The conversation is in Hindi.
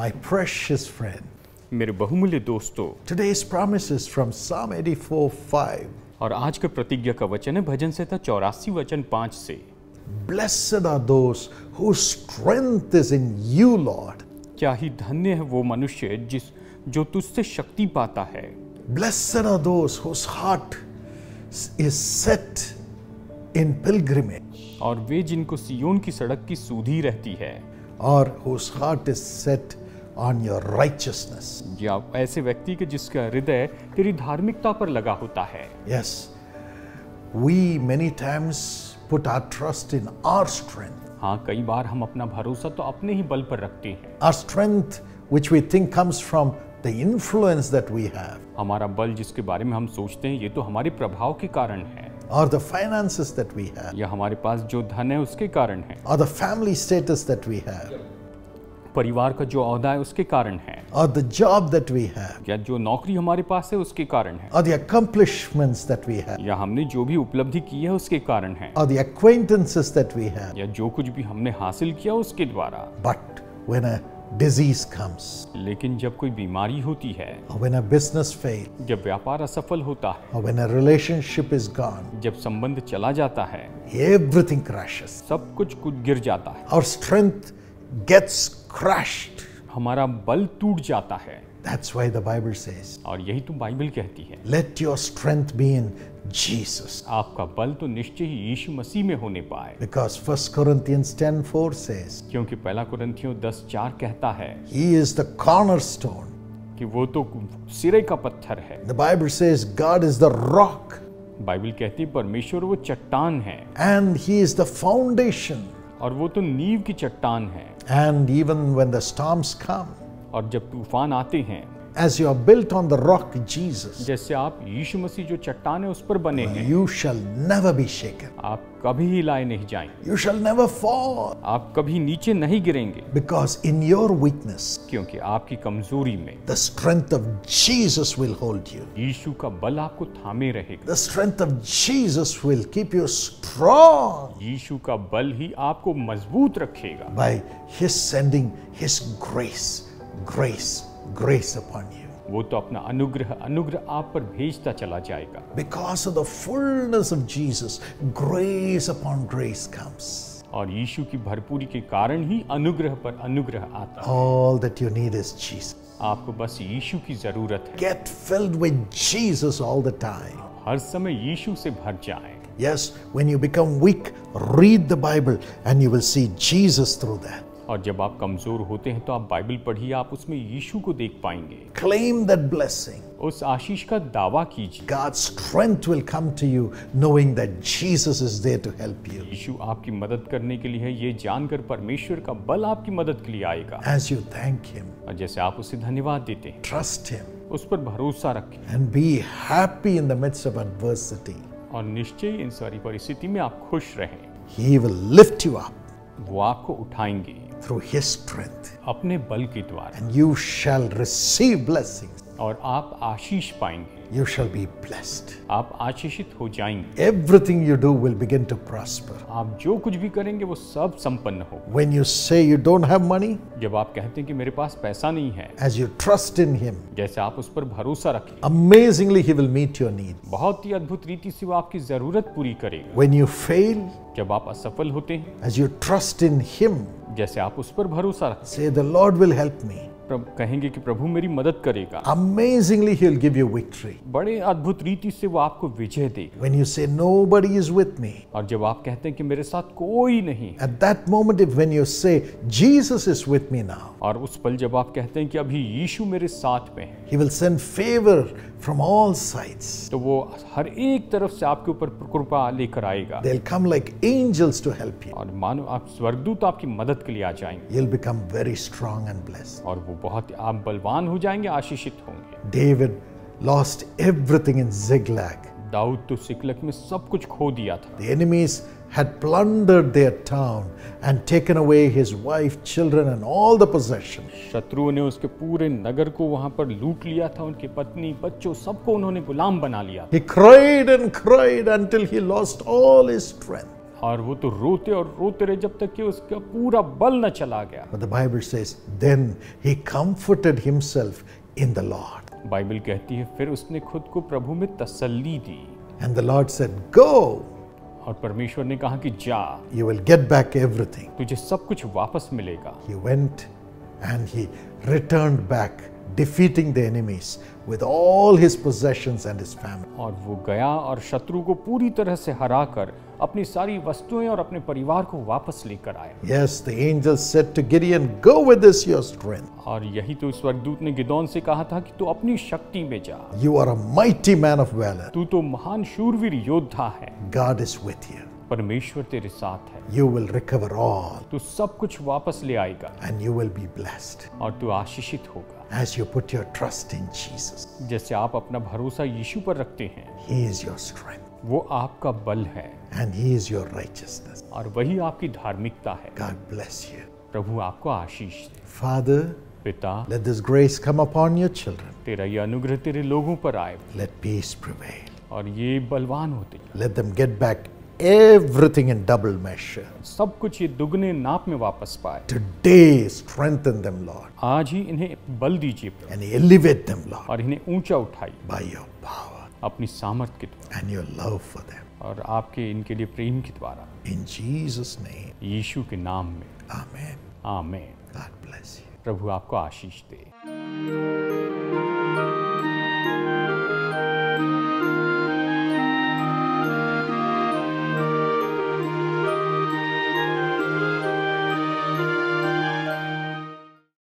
My precious friend, मेरे बहुमूल्य दोस्तों, today's promise is from Psalm 84:5. और आज का प्रतिज्ञा का वचन है भजन संहिता 84 वचन 5 से। Blessed are those whose strength is in you, Lord. क्या ही धन्य है वो मनुष्य जो तुझसे शक्ति पाता है। Blessed are those whose heart is set in pilgrimage, और वे जिनको सियोन की सड़क की सुधि रहती है, or whose heart is set on your righteousness. या ऐसे व्यक्ति के जिसका हृदय तेरी धार्मिकता पर लगा होता है। Yes, we many times put our trust in our strength. हाँ, कई बार हम अपना भरोसा तो अपने ही बल पर रखते हैं। Our strength, which we think comes from the influence that we have, हमारा बल जिसके बारे में हम सोचते हैं ये तो हमारे प्रभाव के कारण है, or the finances that we have, या हमारे पास जो धन है उसके कारण है, or the family status that we have, परिवार का जो ओहदा है उसके कारण है, or the job that we have, या जो नौकरी हमारे पास है उसके कारण है, or the accomplishments that we have, या हमने जो भी उपलब्धि की है उसके कारण है, or the acquaintances that we have. या जो कुछ भी हमने हासिल किया उसके द्वारा। But when a disease comes, लेकिन जब कोई बीमारी होती है, or when a business fails, जब व्यापार असफल होता है, or when a relationship is gone, जब संबंध चला जाता है, everything crashes. सब कुछ गिर जाता है, Our strength gets crushed. हमारा बल टूट जाता है। That's why the Bible says, और यही तो बाइबल कहती है, let your strength be in Jesus. आपका बल तो निश्चय ही यीशु मसीह में होने पाए, Because 1 Corinthians 10:4 says, क्योंकि पहला कुरिन्थियों 10:4 कहता है He is the cornerstone. कि वो तो सिरे का पत्थर है। The Bible says God is the rock Bible कहती है परमेश्वर वो चट्टान है, and He is the foundation. और वो तो नींव की चट्टान है। And even when the storms come, और जब तूफान आते हैं, as you are built on the rock Jesus, जैसे आप यीशु मसीह जो चट्टान है उस पर बने हैं, you shall never be shaken. आप कभी हिलाए नहीं जाएंगे, You shall never fall. आप कभी नीचे नहीं गिरेंगे, Because in your weakness, क्योंकि आपकी कमजोरी में the strength of Jesus will hold you. यीशु का बल आपको थामे रहेगा। The strength of Jesus will keep you strong यीशु का बल ही आपको मजबूत रखेगा, by His sending His grace upon you. वो तो अपना अनुग्रह आप पर भेजता चला जाएगा। Because of the fullness of Jesus, grace upon grace comes. और यीशु की भरपूरी के कारण ही अनुग्रह पर अनुग्रह आता है। All that you need is Jesus. आपको बस यीशु की जरूरत है। Get filled with Jesus all the time. हर समय यीशु से भर जाएं। Yes, when you become weak, read the Bible and you will see Jesus through that. और जब आप कमजोर होते हैं तो आप बाइबल पढ़िए, आप उसमें यीशु को देख पाएंगे। Claim that blessing. उस आशीष का दावा कीजिए। God's strength will come to you knowing that Jesus is there to help you. यीशु आपकी मदद करने के लिए है, ये जानकर परमेश्वर का बल आपकी मदद के लिए आएगा। As you thank Him, और जैसे आप उसे धन्यवाद देते हैं, trust Him, उस पर भरोसा रखें, and be happy in the midst of adversity. और निश्चय इन सारी परिस्थिति में आप खुश रहें। He will lift you up वो आपको उठाएंगे through His strength, अपने बल के द्वारा, and you shall receive blessings. और आप आशीष पाएंगे। You shall be blessed. आप आशीषित हो जाएंगे। Everything you do will begin to prosper. आप जो कुछ भी करेंगे वो सब संपन्न हो। When you say you don't have money, जब आप कहते हैं कि मेरे पास पैसा नहीं है, as you trust in Him, जैसे आप उस पर भरोसा रखें, amazingly He will meet your need. बहुत ही अद्भुत रीति से वो आपकी जरूरत पूरी करेगा। When you fail, जब आप असफल होते हैं, as you trust in Him, जैसे आप उस पर भरोसा रखें, say, the Lord will help me. कहेंगे कि प्रभु मेरी मदद करेगा, Amazingly He'll give you victory. बड़े अद्भुत रीति से वो आपको विजय देगा। When you say nobody is with me, और जब आप कहते हैं कि मेरे साथ कोई नहीं, at that moment when you say Jesus is with me now, और उस पल जब आप कहते हैं कि अभी यीशु मेरे साथ में है, He will send favor from all sides. तो वो हर एक तरफ से आपके ऊपर कृपा लेकर आएगा। They'll come like angels to help you. और मानो आप स्वर्गदूत आपकी मदद के लिए आ जाएंगे, You'll become very strong and blessed. और वो बहुत आप बलवान हो जाएंगे, आशीषित होंगे। David lost everything in Ziklag. Dawood तो सिकलग में सब कुछ खो दिया था। The enemies had plundered their town and taken away his wife, children and all the possessions. शत्रुओं ने उसके पूरे नगर को वहां पर लूट लिया था, उनके पत्नी बच्चों सबको उन्होंने गुलाम बना लिया। He cried and cried until he lost all his strength. और वो तो रोते और रोते रहे जब तक कि उसका पूरा बल न चला गया। But the Bible says, then he comforted himself in the Lord. Bible कहती है फिर उसने खुद को प्रभु में तसल्ली दी। And the Lord said, go, और परमेश्वर ने कहा कि जा, you will get back everything. तुझे सब कुछ वापस मिलेगा। He went and he returned back, defeating the enemies with all his possessions and his family. और वो गया और शत्रु को पूरी तरह से हराकर अपनी सारी वस्तुएं और अपने परिवार को वापस लेकर आया। Yes, the angel said to Gideon, go with this your strength. और यही तो स्वर्गदूत ने गिदोन से कहा था कि तू अपनी शक्ति में जा। You are a mighty man of valor. तू तो महान शूरवीर योद्धा है। God is with you. परमेश्वर तेरे साथ है। You will recover all तू सब कुछ वापस ले आएगा and you will be blessed और तू आशीषित होगा। as you put your trust in Jesus. जैसे आप अपना भरोसा यीशु पर रखते हैं, He is your strength वो आपका बल है and He is your righteousness. और वही आपकी धार्मिकता है। God bless you. प्रभु आपको आशीष दे। Father, पिता, let this grace come upon your children. तेरा ये अनुग्रह तेरे लोगों पर आए Let peace prevail. और ये बलवान होते जाए। Let them get back everything in double measure. सब कुछ ये दुगने नाप में वापस पाए। Today, strengthen them, Lord, आज ही इन्हें बल दीजिए प्रभु, and elevate them, Lord, और इन्हें ऊंचा उठाइए by your power अपनी सामर्थ के द्वारा and your love for them. और आपके इनके लिए प्रेम के द्वारा। In Jesus' name, यीशु के नाम में amen. आमीन। God bless you. प्रभु आपको आशीष दे।